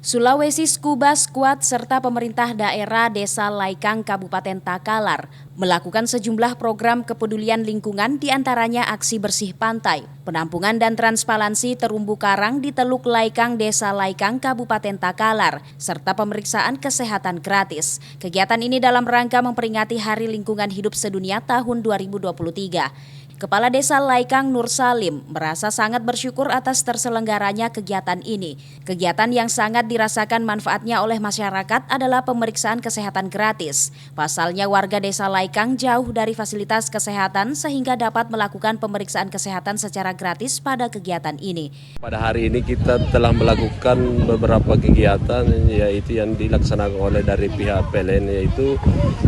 Sulawesi Scuba Squad serta pemerintah daerah Desa Laikang Kabupaten Takalar melakukan sejumlah program kepedulian lingkungan diantaranya aksi bersih pantai, penampungan dan transparansi terumbu karang di Teluk Laikang Desa Laikang Kabupaten Takalar, serta pemeriksaan kesehatan gratis. Kegiatan ini dalam rangka memperingati Hari Lingkungan Hidup Sedunia tahun 2023. Kepala Desa Laikang Nur Salim merasa sangat bersyukur atas terselenggaranya kegiatan ini. Kegiatan yang sangat dirasakan manfaatnya oleh masyarakat adalah pemeriksaan kesehatan gratis. Pasalnya warga Desa Laikang jauh dari fasilitas kesehatan sehingga dapat melakukan pemeriksaan kesehatan secara gratis pada kegiatan ini. Pada hari ini kita telah melakukan beberapa kegiatan yaitu yang dilaksanakan oleh dari pihak PLN, yaitu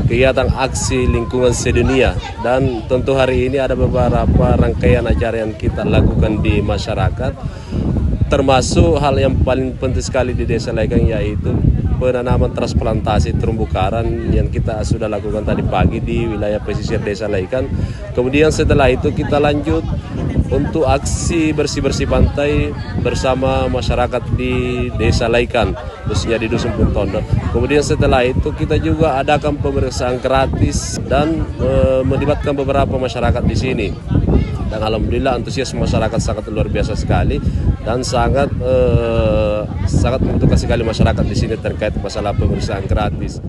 kegiatan aksi lingkungan sedunia, dan tentu hari ini ada beberapa rangkaian acara yang kita lakukan di masyarakat, termasuk hal yang paling penting sekali di Desa Laikang yaitu penanaman transplantasi terumbu karang yang kita sudah lakukan tadi pagi di wilayah pesisir Desa Laikang. Kemudian setelah itu kita lanjut untuk aksi bersih-bersih pantai bersama masyarakat di Desa Laikang, khususnya di Dusun Puntondo. Kemudian setelah itu kita juga adakan pemeriksaan gratis dan melibatkan beberapa masyarakat di sini. Dan alhamdulillah antusias masyarakat sangat luar biasa sekali dan sangat membutuhkan sekali masyarakat di sini terkait masalah pemeriksaan gratis.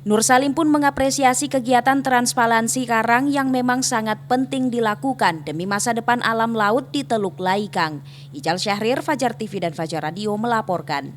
Nur Salim pun mengapresiasi kegiatan transparansi karang yang memang sangat penting dilakukan demi masa depan alam laut di Teluk Laikang. Ijal Syahrir, Fajar TV dan Fajar Radio melaporkan.